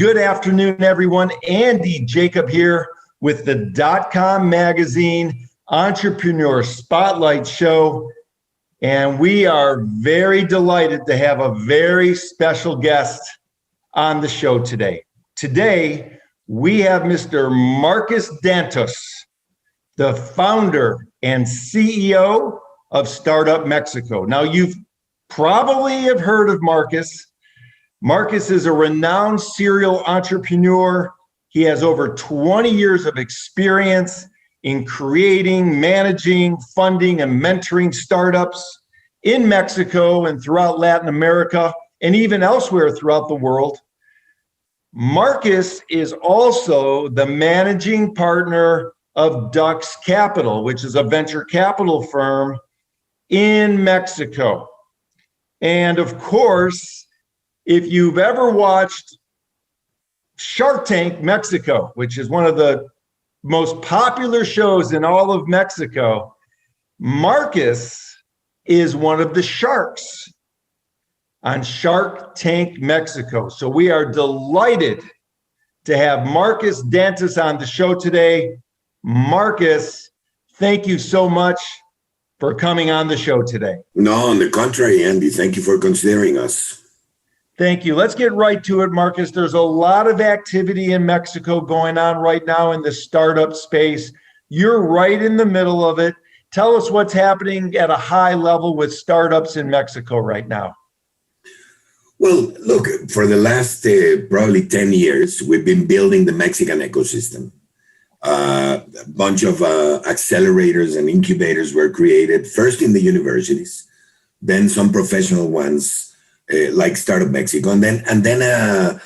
Good afternoon, everyone. Andy Jacob here with the DotCom Magazine Entrepreneur Spotlight Show. And we are very delighted to have a very special guest on the show today. Today, we have Mr. Marcus Dantus, the founder and CEO of Startup Mexico. Now, you've probably have heard of Marcus. Marcus is a renowned serial entrepreneur. He has over 20 years of experience in creating, managing, funding, and mentoring startups in Mexico and throughout Latin America, and even elsewhere throughout the world. Marcus is also the managing partner of Dux Capital, which is a venture capital firm in Mexico. And of course, if you've ever watched Shark Tank Mexico, which is one of the most popular shows in all of Mexico, Marcus is one of the sharks on Shark Tank Mexico. So we are delighted to have Marcus Dantus on the show today. Marcus, thank you so much for coming on the show today. No, on the contrary, Andy, thank you for considering us. Thank you. Let's get right to it, Marcus. There's a lot of activity in Mexico going on right now in the startup space. You're right in the middle of it. Tell us what's happening at a high level with startups in Mexico right now. Well, look, for the last probably 10 years, we've been building the Mexican ecosystem. A bunch of accelerators and incubators were created, first in the universities, then some professional ones, like Startup Mexico, and then a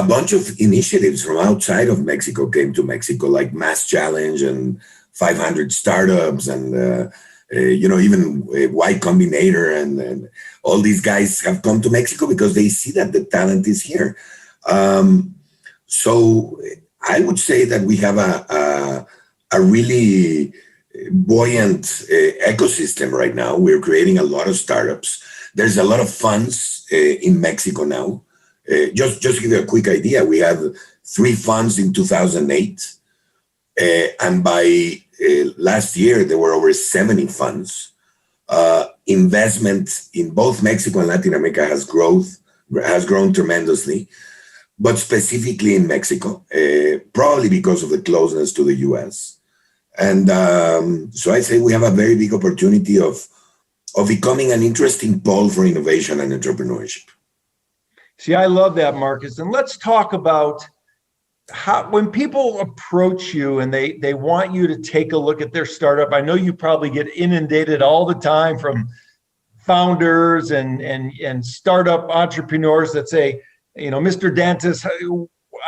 bunch of initiatives from outside of Mexico came to Mexico, like Mass Challenge and 500 Startups, and even Y Combinator, and all these guys have come to Mexico because they see that the talent is here. So I would say that we have a really buoyant ecosystem right now. We're creating a lot of startups. There's a lot of funds in Mexico now. Just to give you a quick idea, we had 3 funds in 2008. And by last year, there were over 70 funds. Investment in both Mexico and Latin America has grown tremendously, but specifically in Mexico, probably because of the closeness to the US. And so I say we have a very big opportunity of becoming an interesting pole for innovation and entrepreneurship. See, I love that, Marcus. And let's talk about how, when people approach you and they want you to take a look at their startup, I know you probably get inundated all the time from founders and startup entrepreneurs that say, Mr. Dantus,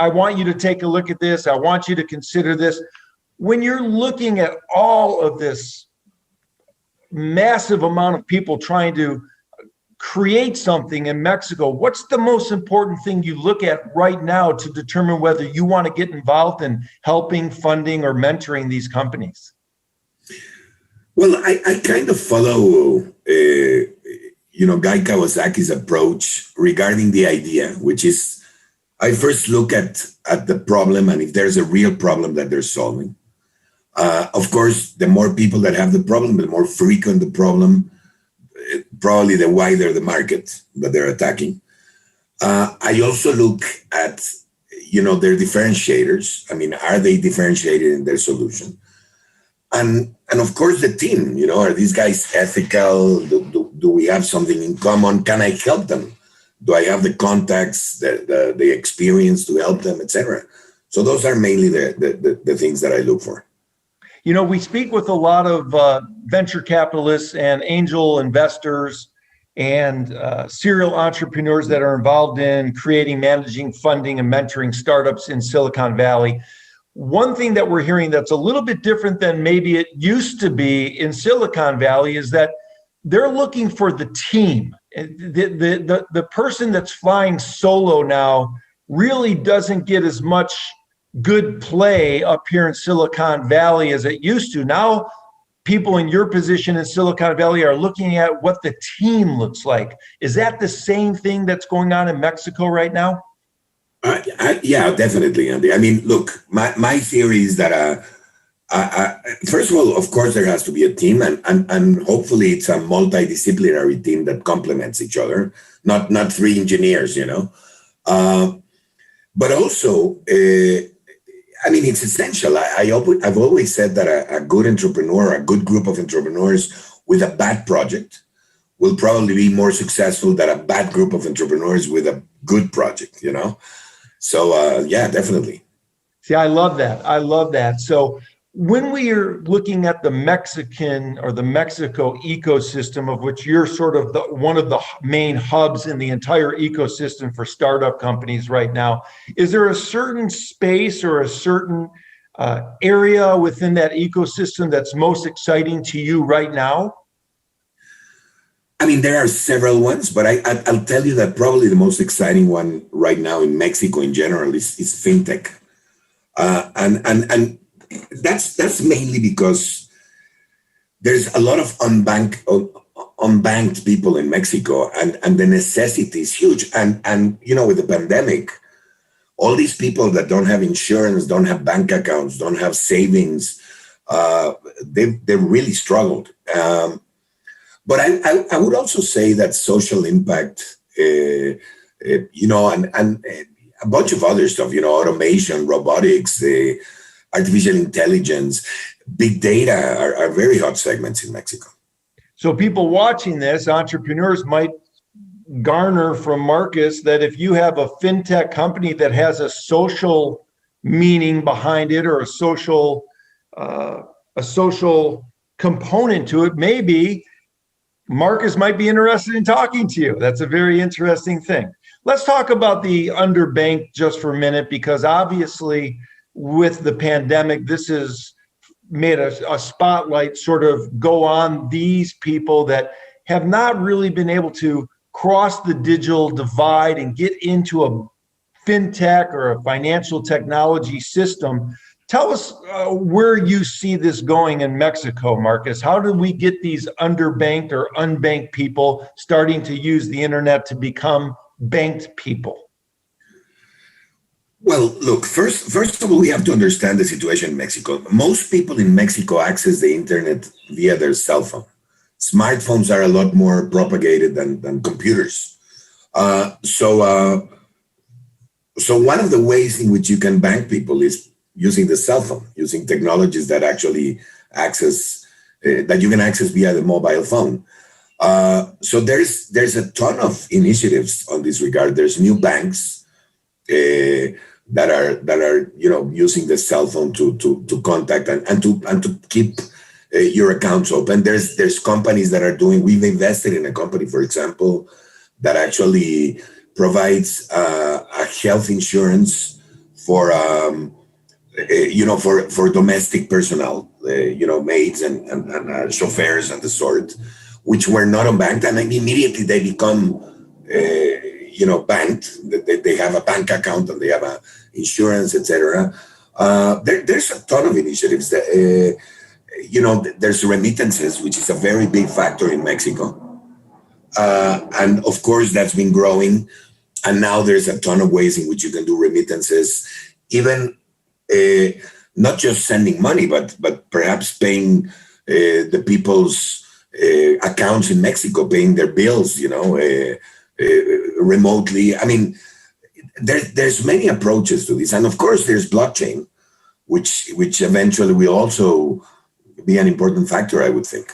I want you to take a look at this. I want you to consider this. When you're looking at all of this massive amount of people trying to create something in Mexico, what's the most important thing you look at right now to determine whether you want to get involved in helping, funding, or mentoring these companies? Well, I kind of follow, Guy Kawasaki's approach regarding the idea, which is I first look at the problem and if there's a real problem that they're solving. Of course, the more people that have the problem, the more frequent the problem, probably the wider the market that they're attacking. I also look at, their differentiators. I mean, are they differentiated in their solution? And of course, the team, are these guys ethical? Do we have something in common? Can I help them? Do I have the contacts, the experience to help them, etc.? So those are mainly the things that I look for. We speak with a lot of venture capitalists and angel investors and serial entrepreneurs that are involved in creating, managing, funding, and mentoring startups in Silicon Valley. One thing that we're hearing that's a little bit different than maybe it used to be in Silicon Valley is that they're looking for the team. The person that's flying solo now really doesn't get as much good play up here in Silicon Valley as it used to. Now, people in your position in Silicon Valley are looking at what the team looks like. Is that the same thing that's going on in Mexico right now? Yeah, definitely, Andy. I mean, look, my theory is that first of all, of course, there has to be a team, and hopefully it's a multidisciplinary team that complements each other, not three engineers, you know. Uh, but also, I mean, it's essential. I've always said that a good entrepreneur, a good group of entrepreneurs with a bad project will probably be more successful than a bad group of entrepreneurs with a good project, you know? So, yeah, definitely. See, I love that. I love that. So when we are looking at the Mexican or the Mexico ecosystem, of which you're sort of one of the main hubs in the entire ecosystem for startup companies right now, is there a certain space or a certain area within that ecosystem that's most exciting to you right now? I mean, there are several ones, but I'll tell you that probably the most exciting one right now in Mexico in general is fintech. And that's mainly because there's a lot of unbanked people in Mexico, and the necessity is huge. And you know, with the pandemic, all these people that don't have insurance, don't have bank accounts, don't have savings, they've really struggled. But I would also say that social impact, you know, and a bunch of other stuff, you know, automation, robotics, artificial intelligence, big data are very hot segments in Mexico. So people watching this, entrepreneurs might garner from Marcus that if you have a fintech company that has a social meaning behind it, or a social component to it, maybe Marcus might be interested in talking to you. That's a very interesting thing. Let's talk about the underbanked just for a minute, because obviously with the pandemic, this has made a spotlight sort of go on these people that have not really been able to cross the digital divide and get into a fintech or a financial technology system. Tell us where you see this going in Mexico, Marcus. How do we get these underbanked or unbanked people starting to use the internet to become banked people? Well, look, first of all, we have to understand the situation in Mexico. Most people in Mexico access the internet via their cell phone. Smartphones are a lot more propagated than computers. So one of the ways in which you can bank people is using the cell phone, using technologies that actually that you can access via the mobile phone. So there's a ton of initiatives on this regard. There's new banks that are you know, using the cell phone to contact and to keep your accounts open. There's companies that are doing. We've invested in a company, for example, that actually provides a health insurance for you know, for domestic personnel, you know, maids and chauffeurs and the sort, which were not unbanked, and then immediately they become, you know, banked. They have a bank account and they have a insurance, etc. There's a ton of initiatives that, you know, there's remittances, which is a very big factor in Mexico, and of course that's been growing, and now there's a ton of ways in which you can do remittances, even. Not just sending money, but perhaps paying the people's accounts in Mexico, paying their bills, you know, remotely. I mean, there's many approaches to this, and of course, there's blockchain, which eventually will also be an important factor, I would think.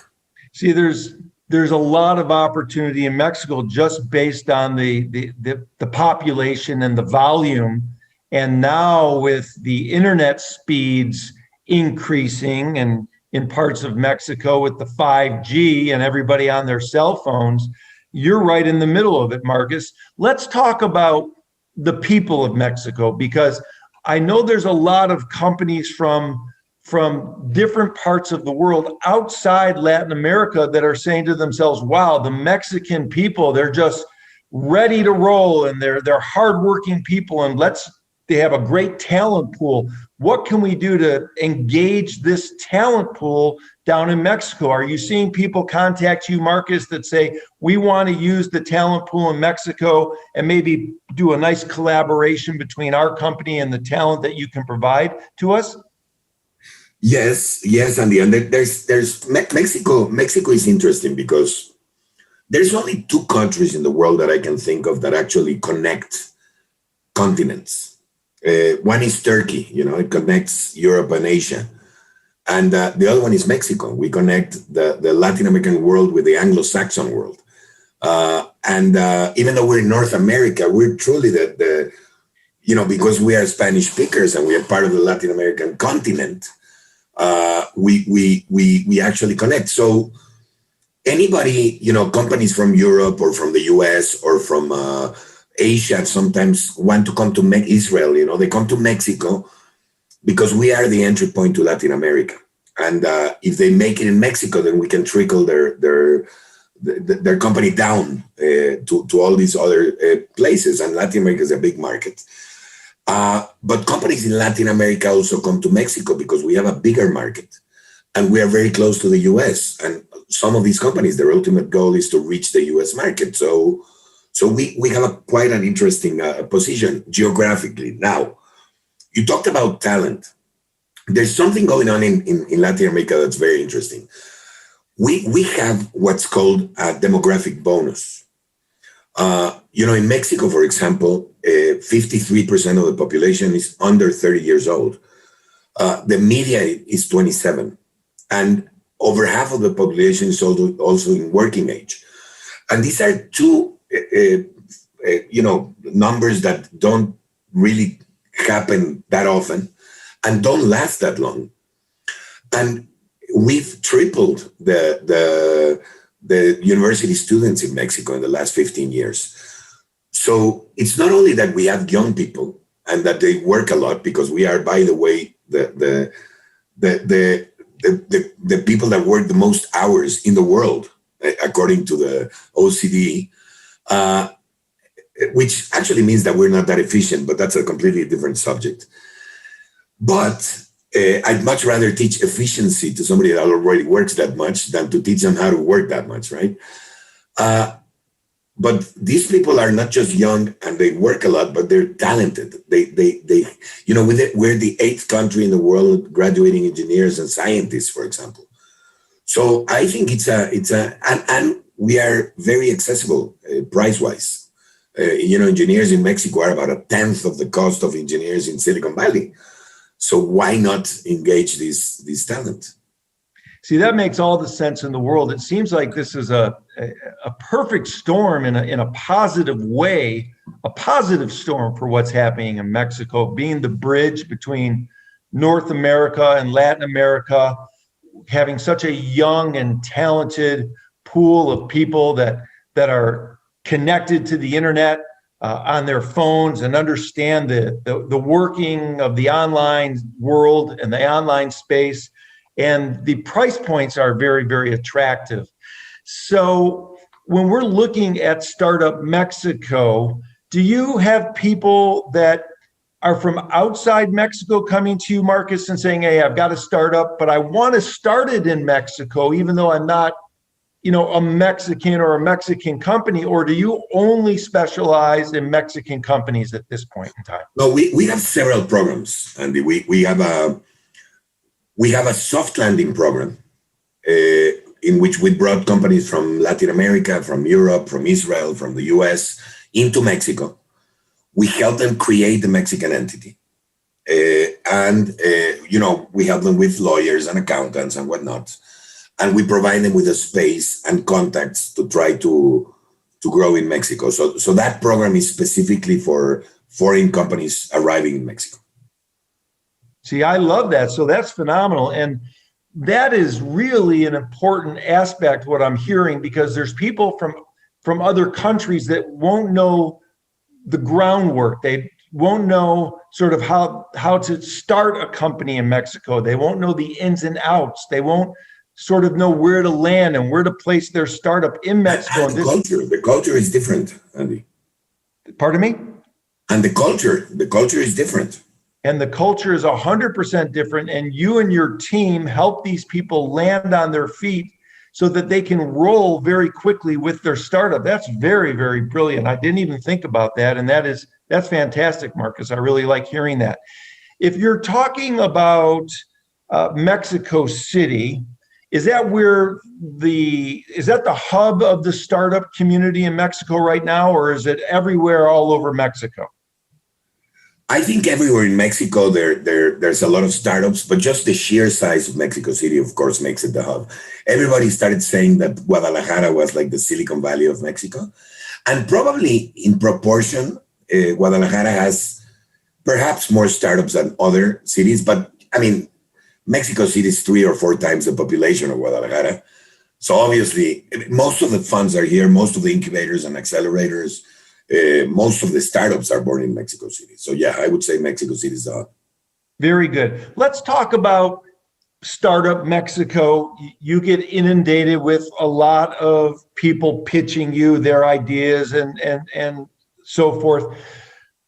See, there's a lot of opportunity in Mexico just based on the population and the volume. And now with the internet speeds increasing, and in parts of Mexico with the 5G and everybody on their cell phones, you're right in the middle of it, Marcus. Let's talk about the people of Mexico, because I know there's a lot of companies from different parts of the world outside Latin America that are saying to themselves, wow, the Mexican people, they're just ready to roll, and they're hardworking people, and they have a great talent pool. what can we do to engage this talent pool down in Mexico? Are you seeing people contact you, Marcus, that say, we want to use the talent pool in Mexico and maybe do a nice collaboration between our company and the talent that you can provide to us? Yes, Andy. And there's Mexico. Mexico is interesting because there's only two countries in the world that I can think of that actually connect continents. One is Turkey, it connects Europe and Asia. And the other one is Mexico. We connect the Latin American world with the Anglo-Saxon world. And even though we're in North America, we're truly because we are Spanish speakers and we are part of the Latin American continent, we actually connect. So anybody, companies from Europe or from the US or from Asia sometimes want to come to Israel, they come to Mexico because we are the entry point to Latin America. And if they make it in Mexico, then we can trickle their company down to all these other places. And Latin America is a big market. But companies in Latin America also come to Mexico because we have a bigger market and we are very close to the US. And some of these companies, their ultimate goal is to reach the US market. So we have quite an interesting position geographically. Now, you talked about talent. There's something going on in Latin America that's very interesting. We have what's called a demographic bonus. In Mexico, for example, 53% of the population is under 30 years old. The median is 27. And over half of the population is also in working age. And these are two, numbers that don't really happen that often and don't last that long. And we've tripled the university students in Mexico in the last 15 years. So it's not only that we have young people and that they work a lot, because we are, by the way, the people that work the most hours in the world, according to the OECD, which actually means that we're not that efficient, but that's a completely different subject. But I'd much rather teach efficiency to somebody that already works that much than to teach them how to work that much, right? But these people are not just young and they work a lot, but they're talented. We're the 8th country in the world graduating engineers and scientists, for example. So I think and we are very accessible price-wise. Engineers in Mexico are about 1/10 of the cost of engineers in Silicon Valley. So why not engage these talent? See, that makes all the sense in the world. It seems like this is a perfect storm in a positive way, a positive storm for what's happening in Mexico, being the bridge between North America and Latin America, having such a young and talented pool of people that are connected to the internet on their phones and understand the working of the online world and the online space. And the price points are very, very attractive. So when we're looking at Startup Mexico, do you have people that are from outside Mexico coming to you, Marcus, and saying, hey, I've got a startup, but I want to start it in Mexico, even though I'm not, a Mexican or a Mexican company? Or do you only specialize in Mexican companies at this point in time? No, we have several programs, Andy. We have a soft landing program in which we brought companies from Latin America, from Europe, from Israel, from the US into Mexico. We help them create the Mexican entity. And we help them with lawyers and accountants and whatnot. And we provide them with a space and contacts to try to grow in Mexico. So that program is specifically for foreign companies arriving in Mexico. See, I love that. So that's phenomenal. And that is really an important aspect, what I'm hearing, because there's people from other countries that won't know the groundwork. They won't know sort of how to start a company in Mexico. They won't know the ins and outs. They won't sort of know where to land and where to place their startup in Mexico. And the culture is different, Andy. Pardon me? And the culture is different. and the culture is 100% different, and you and your team help these people land on their feet so that they can roll very quickly with their startup. That's very, very brilliant. I didn't even think about that. And that's fantastic, Marcus. I really like hearing that. If you're talking about Mexico City, is that the hub of the startup community in Mexico right now, or is it everywhere all over Mexico? I think everywhere in Mexico, there's a lot of startups, but just the sheer size of Mexico City, of course, makes it the hub. Everybody started saying that Guadalajara was like the Silicon Valley of Mexico. And probably in proportion, Guadalajara has perhaps more startups than other cities. But I mean, Mexico City is 3 or 4 times the population of Guadalajara. So obviously, most of the funds are here, most of the incubators and accelerators. Most of the startups are born in Mexico City. So yeah, I would say Mexico City is the hub. Very good. Let's talk about Startup Mexico. You get inundated with a lot of people pitching you their ideas and so forth.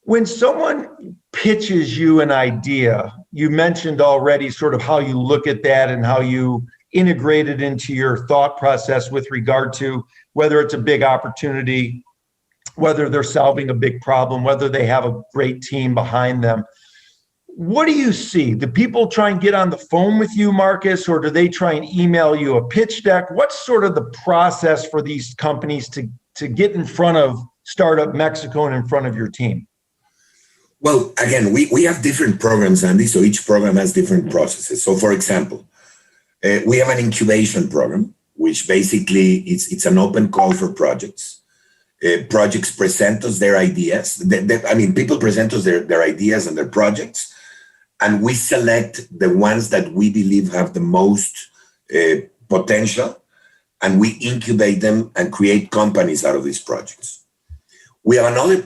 When someone pitches you an idea, you mentioned already sort of how you look at that and how you integrate it into your thought process with regard to whether it's a big opportunity, whether they're solving a big problem, whether they have a great team behind them. What do you see? Do people try and get on the phone with you, Marcus, or do they try and email you a pitch deck? What's sort of the process for these companies to get in front of Startup Mexico and in front of your team? Well, again, we have different programs, Andy, so each program has different processes. So for example, we have an incubation program, which basically it's an open call for projects. Projects present us their ideas. People present us their ideas and their projects, and we select the ones that we believe have the most potential, and we incubate them and create companies out of these projects. We have another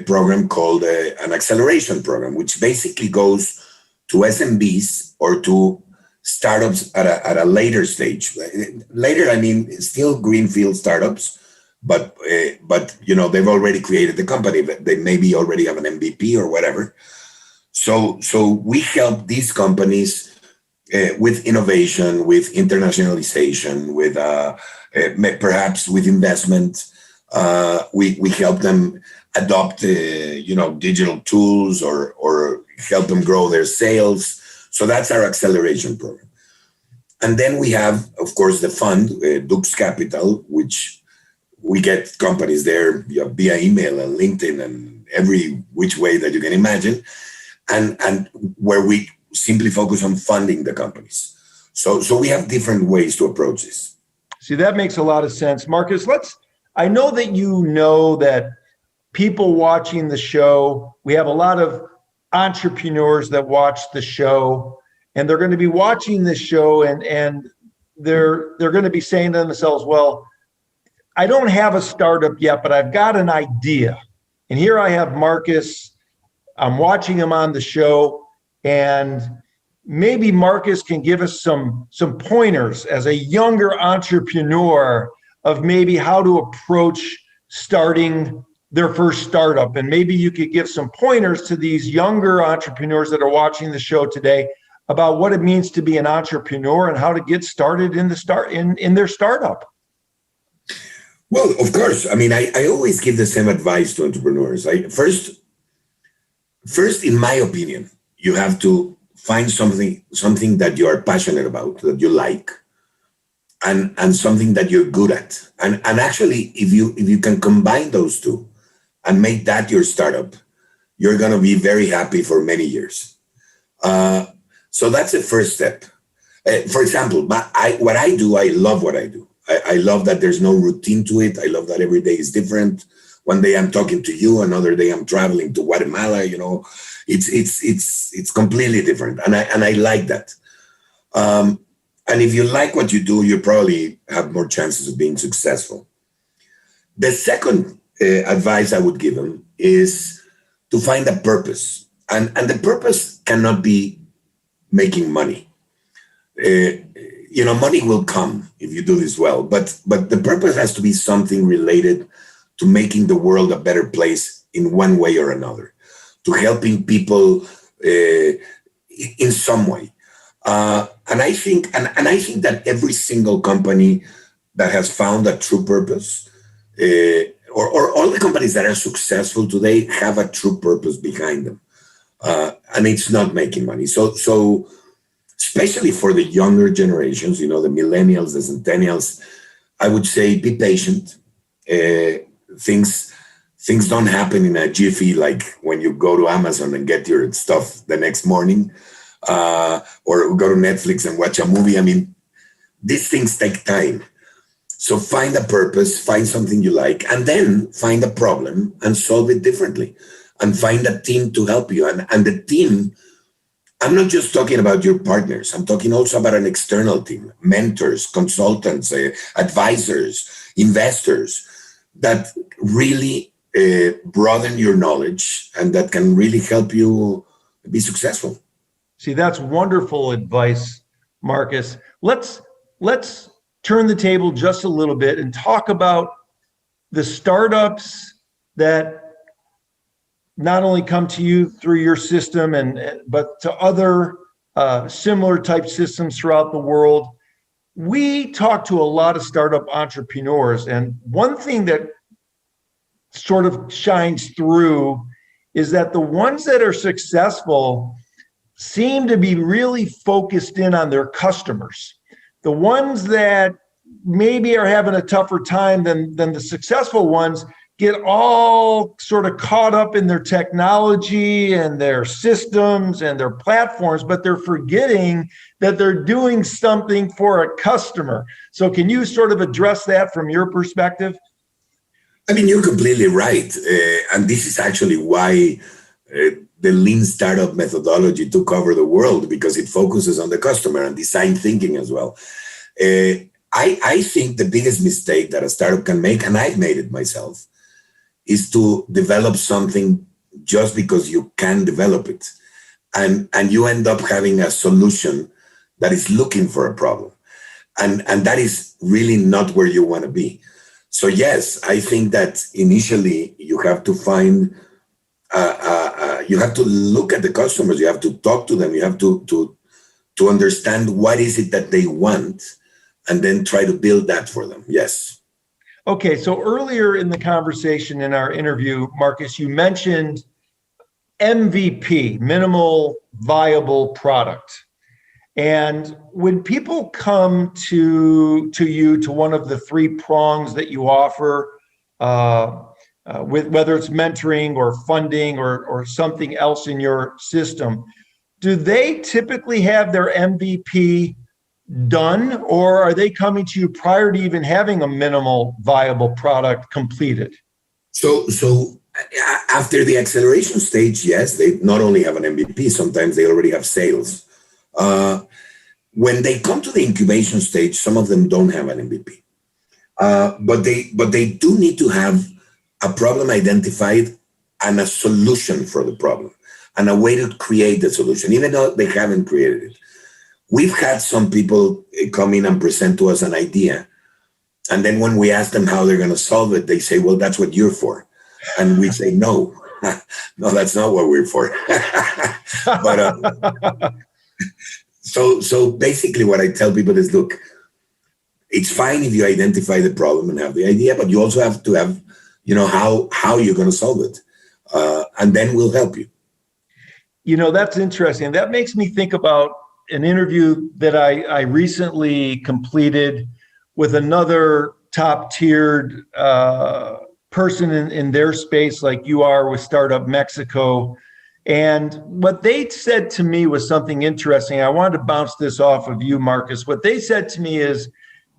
program called an acceleration program, which basically goes to SMBs or to startups at a later stage. Later, I mean, still greenfield startups, but they've already created the company. They maybe already have an MVP or whatever. So we help these companies with innovation, with internationalization, with perhaps with investment. We help them adopt digital tools or help them grow their sales. So that's our acceleration program. And then we have, of course, the fund, Dux Capital, which we get companies there via email and LinkedIn and every which way that you can imagine, and where we simply focus on funding the companies. So we have different ways to approach this. See, that makes a lot of sense. Marcus, I know that you know that people watching the show, we have a lot of entrepreneurs that watch the show, and they're going to be watching this show and they're going to be saying to themselves, well, I don't have a startup yet, but I've got an idea. And here I have Marcus. I'm watching him on the show, and maybe Marcus can give us some pointers as a younger entrepreneur of maybe how to approach starting their first startup. And maybe you could give some pointers to these younger entrepreneurs that are watching the show today about what it means to be an entrepreneur and how to get started in their startup. Well, of course. I mean, I always give the same advice to entrepreneurs. First, in my opinion, you have to find something that you are passionate about, that you like, and something that you're good at. And actually, if you can combine those two and make that your startup, you're going to be very happy for many years. So that's the first step. For example, what I do, I love what I do. I love that there's no routine to it. I love that every day is different. One day I'm talking to you, another day I'm traveling to Guatemala. It's completely different, and I like that. And if you like what you do, you probably have more chances of being successful. The second advice I would give them is to find a purpose, and the purpose cannot be making money. Money will come if you do this well, but the purpose has to be something related to making the world a better place in one way or another, to helping people in some way. And I think that every single company that has found a true purpose, or all the companies that are successful today have a true purpose behind them, and it's not making money. So especially for the younger generations, the millennials, the centennials, I would say be patient. Things don't happen in a jiffy, like when you go to Amazon and get your stuff the next morning, or go to Netflix and watch a movie. I mean, these things take time. So find a purpose, find something you like, and then find a problem and solve it differently, and find a team to help you. And the team, I'm not just talking about your partners. I'm talking also about an external team, mentors, consultants, advisors, investors that really broaden your knowledge and that can really help you be successful. See, that's wonderful advice, Marcus. Let's turn the table just a little bit and talk about the startups that not only come to you through your system but to other similar type systems throughout the world. We talk to a lot of startup entrepreneurs, and one thing that sort of shines through is that the ones that are successful seem to be really focused in on their customers. The ones that maybe are having a tougher time than the successful ones get all sort of caught up in their technology and their systems and their platforms, but they're forgetting that they're doing something for a customer. So can you sort of address that from your perspective? I mean, you're completely right. And this is actually why the lean startup methodology took over the world, because it focuses on the customer and design thinking as well. I think the biggest mistake that a startup can make, and I've made it myself, is to develop something just because you can develop it. And you end up having a solution that is looking for a problem. And that is really not where you want to be. So yes, I think that initially you have to find, you have to look at the customers, you have to talk to them, you have to understand what is it that they want, and then try to build that for them. Yes. Okay, so earlier in the conversation in our interview, Marcus, you mentioned MVP, minimal viable product. And when people come to you, to one of the three prongs that you offer, with whether it's mentoring or funding or something else in your system, do they typically have their MVP done, or are they coming to you prior to even having a minimal viable product completed? So after the acceleration stage, yes, they not only have an MVP, sometimes they already have sales. When they come to the incubation stage, some of them don't have an MVP, but they do need to have a problem identified and a solution for the problem and a way to create the solution, even though they haven't created it. We've had some people come in and present to us an idea, and then when we ask them how they're going to solve it, they say, "Well, that's what you're for," and we say, "No, no, that's not what we're for." But so basically, what I tell people is, look, it's fine if you identify the problem and have the idea, but you also have to have, how you're going to solve it, and then we'll help you. That's interesting. That makes me think about an interview that I recently completed with another top-tiered person in their space, like you are with Startup Mexico. And what they said to me was something interesting. I wanted to bounce this off of you, Marcus. What they said to me is,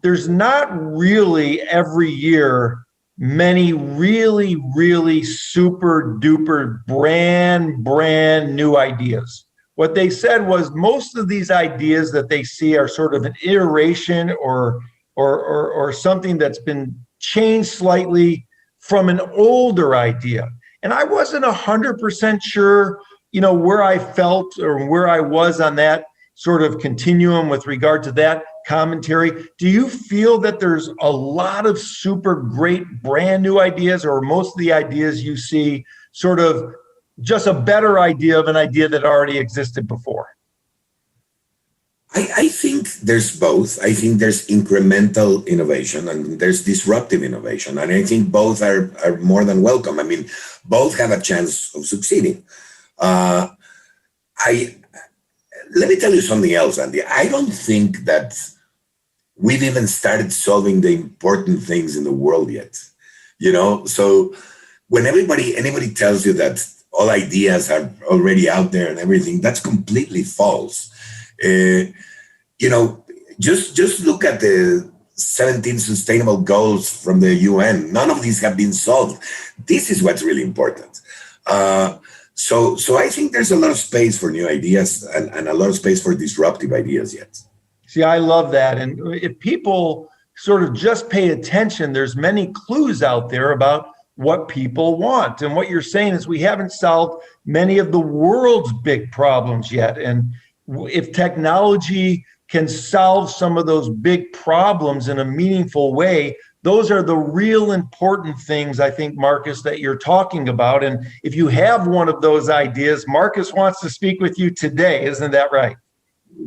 there's not really every year many really, really super duper brand new ideas. What they said was most of these ideas that they see are sort of an iteration or something that's been changed slightly from an older idea. And I wasn't 100% sure, where I felt or where I was on that sort of continuum with regard to that commentary. Do you feel that there's a lot of super great brand new ideas, or most of the ideas you see sort of just a better idea of an idea that already existed before? I think there's both. I think there's incremental innovation and there's disruptive innovation. And I think both are more than welcome. I mean, both have a chance of succeeding. Let me tell you something else, Andy. I don't think that we've even started solving the important things in the world yet. So when anybody tells you that all ideas are already out there and everything, that's completely false. Just look at the 17 sustainable goals from the UN. None of these have been solved. This is what's really important. So I think there's a lot of space for new ideas and a lot of space for disruptive ideas yet. See, I love that. And if people sort of just pay attention, there's many clues out there about what people want. And what you're saying is we haven't solved many of the world's big problems yet. And if technology can solve some of those big problems in a meaningful way, those are the real important things, I think, Marcus, that you're talking about. And if you have one of those ideas, Marcus wants to speak with you today. Isn't that right?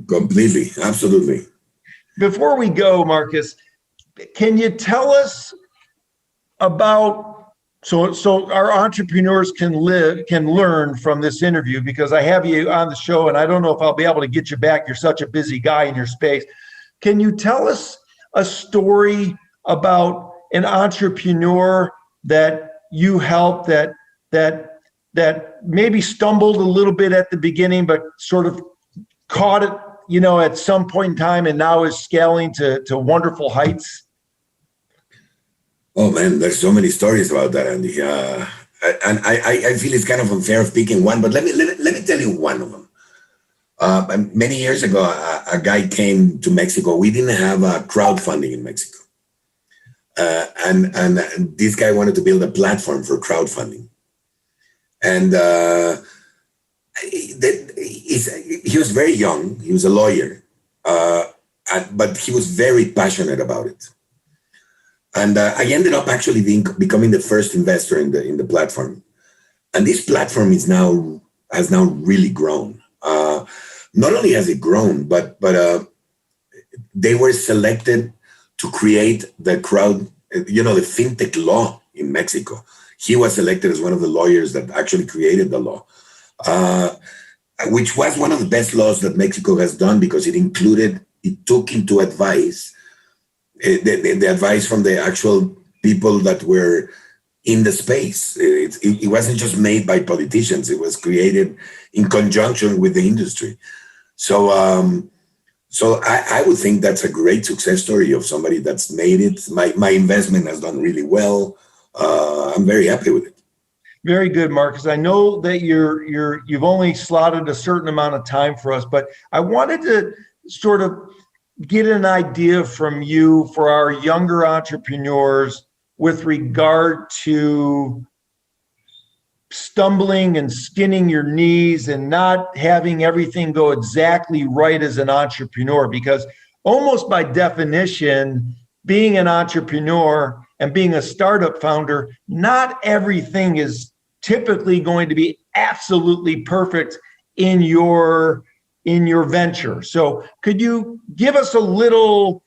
Completely. Absolutely. Before we go, Marcus, can you tell us about, so our entrepreneurs can learn from this interview, because I have you on the show and I don't know if I'll be able to get you back. You're such a busy guy in your space. Can you tell us a story about an entrepreneur that you helped that maybe stumbled a little bit at the beginning, but sort of caught it, at some point in time and now is scaling to wonderful heights? Oh man, there's so many stories about that, Andy. And I feel it's kind of unfair of picking one, but let me tell you one of them. Many years ago, a guy came to Mexico. We didn't have crowdfunding in Mexico. And this guy wanted to build a platform for crowdfunding. And he was very young. He was a lawyer, but he was very passionate about it. And I ended up actually becoming the first investor in the platform. And this platform has now really grown. Not only has it grown, but they were selected to create the fintech law in Mexico. He was selected as one of the lawyers that actually created the law, which was one of the best laws that Mexico has done, because it took into advice the advice from the actual people that were in the space. It wasn't just made by politicians. It was created in conjunction with the industry. So I would think that's a great success story of somebody that's made it. My investment has done really well. I'm very happy with it. Very good, Marcus. I know that you've only slotted a certain amount of time for us, but I wanted to sort of get an idea from you for our younger entrepreneurs with regard to stumbling and skinning your knees and not having everything go exactly right as an entrepreneur, because almost by definition, being an entrepreneur and being a startup founder, not everything is typically going to be absolutely perfect in your venture. So could you give us a little,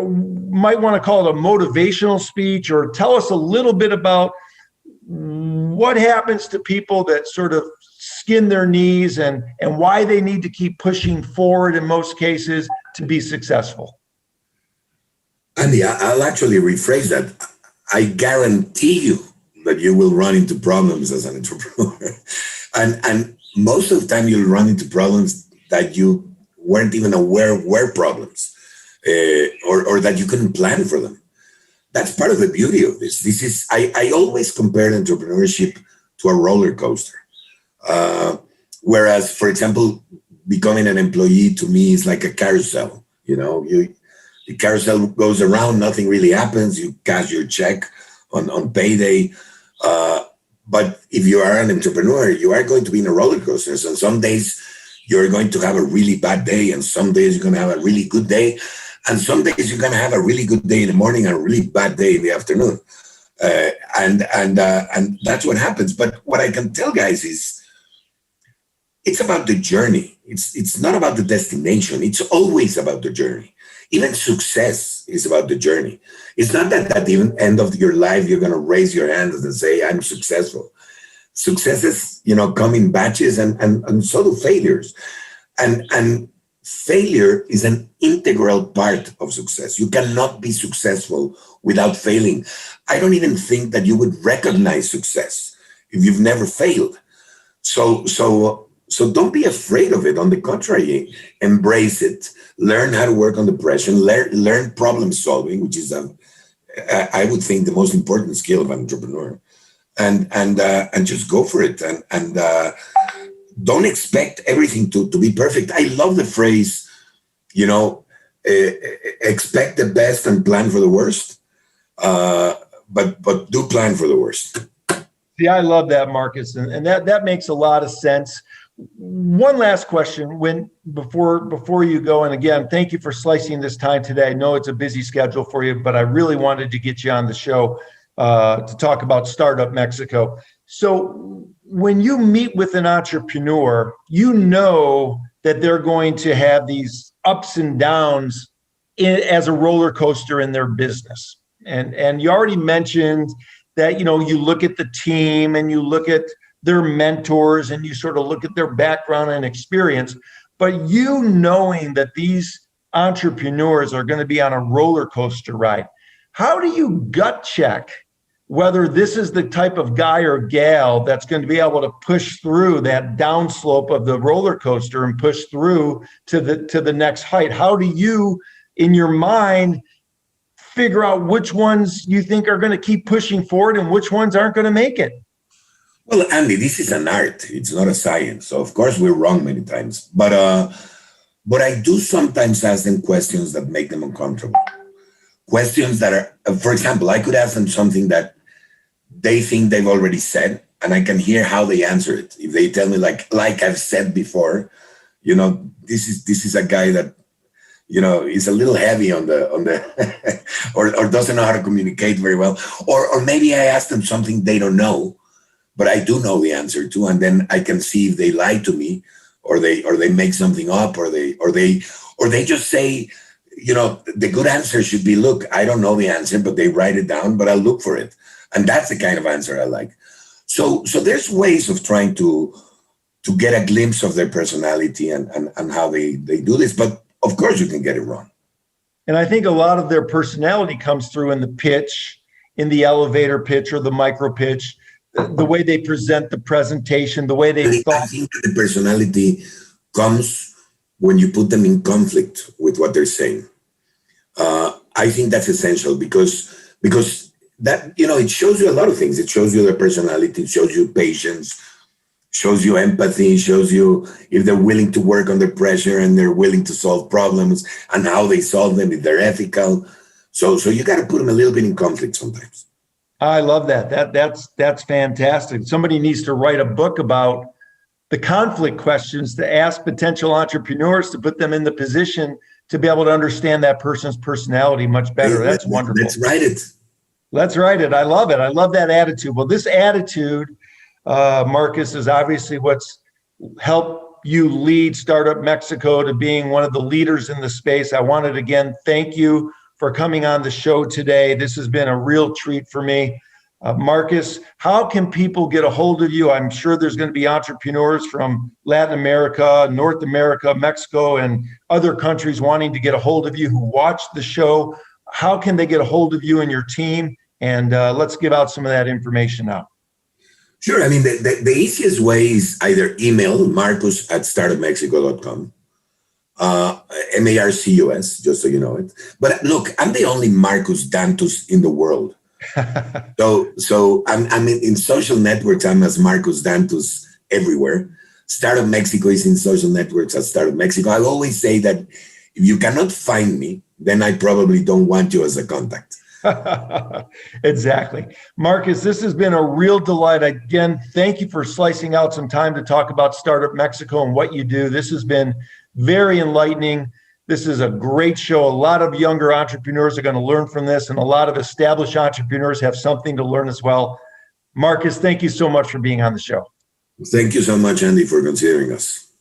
might want to call it a motivational speech, or tell us a little bit about what happens to people that sort of skin their knees and why they need to keep pushing forward in most cases to be successful? Andy, I'll actually rephrase that. I guarantee you that you will run into problems as an entrepreneur. And most of the time you'll run into problems that you weren't even aware were problems, or that you couldn't plan for them. That's part of the beauty of this. I always compare entrepreneurship to a roller coaster. Whereas, for example, becoming an employee to me is like a carousel. The carousel goes around, nothing really happens. You cash your check on payday. But if you are an entrepreneur, you are going to be in a roller coaster. So some days you're going to have a really bad day, and some days you're going to have a really good day, and some days you're going to have a really good day in the morning and a really bad day in the afternoon. And that's what happens. But what I can tell guys is it's about the journey. It's not about the destination. It's always about the journey. Even success is about the journey. It's not that at the end of your life you're going to raise your hand and say, I'm successful. Successes, come in batches, and so do failures. And failure is an integral part of success. You cannot be successful without failing. I don't even think that you would recognize success if you've never failed. So don't be afraid of it. On the contrary, embrace it. Learn how to work under pressure. Learn problem solving, which is, I would think, the most important skill of an entrepreneur. And just go for it. And don't expect everything to be perfect. I love the phrase, expect the best and plan for the worst. But do plan for the worst. See, I love that, Marcus, and that makes a lot of sense. One last question before you go, and again, thank you for slicing this time today. I know it's a busy schedule for you, but I really wanted to get you on the show to talk about Startup Mexico. So when you meet with an entrepreneur, you know that they're going to have these ups and downs as a roller coaster in their business. And you already mentioned that, you look at the team and you look at their mentors and you sort of look at their background and experience, but knowing that these entrepreneurs are going to be on a roller coaster ride, how do you gut check whether this is the type of guy or gal that's going to be able to push through that downslope of the roller coaster and push through to the next height? How do you, in your mind, figure out which ones you think are going to keep pushing forward and which ones aren't going to make it? Well, Andy, this is an art. It's not a science. So of course we're wrong many times, but I do sometimes ask them questions that make them uncomfortable. Questions that are, for example, I could ask them something that they think they've already said, and I can hear how they answer it. If they tell me like I've said before, this is a guy that, is a little heavy on the or doesn't know how to communicate very well. Or maybe I ask them something they don't know, but I do know the answer to, and then I can see if they lie to me or they make something up or they just say, the good answer should be, look, I don't know the answer, but they write it down, but I'll look for it. And that's the kind of answer I like. So there's ways of trying to get a glimpse of their personality and how they do this. But of course you can get it wrong. And I think a lot of their personality comes through in the pitch, in the elevator pitch or the micro pitch, the way they present the presentation, the way they thought. I think the personality comes when you put them in conflict with what they're saying. I think that's essential because that, it shows you a lot of things. It shows you their personality, it shows you patience, shows you empathy, shows you if they're willing to work under pressure and they're willing to solve problems and how they solve them, if they're ethical. So you got to put them a little bit in conflict sometimes. I love that. That's fantastic. Somebody needs to write a book about the conflict questions to ask potential entrepreneurs to put them in the position to be able to understand that person's personality much better. That's wonderful. Let's write it. Let's write it. I love it. I love that attitude. Well, this attitude, Marcus, is obviously what's helped you lead Startup Mexico to being one of the leaders in the space. I wanted to again thank you for coming on the show today. This has been a real treat for me. Marcus, how can people get a hold of you? I'm sure there's going to be entrepreneurs from Latin America, North America, Mexico, and other countries wanting to get a hold of you who watch the show. How can they get a hold of you and your team? And let's give out some of that information now. Sure. I mean, the easiest way is either email marcus@startupmexico.com, Marcus, just so you know it. But look, I'm the only Marcus Dantus in the world. So I'm in social networks. I'm as Marcus Dantus everywhere. Startup Mexico is in social networks as Startup Mexico. I always say that if you cannot find me, then I probably don't want you as a contact. Exactly. Marcus, this has been a real delight. Again, thank you for slicing out some time to talk about Startup Mexico and what you do. This has been very enlightening. This is a great show. A lot of younger entrepreneurs are going to learn from this, and a lot of established entrepreneurs have something to learn as well. Marcus, thank you so much for being on the show. Thank you so much, Andy, for considering us.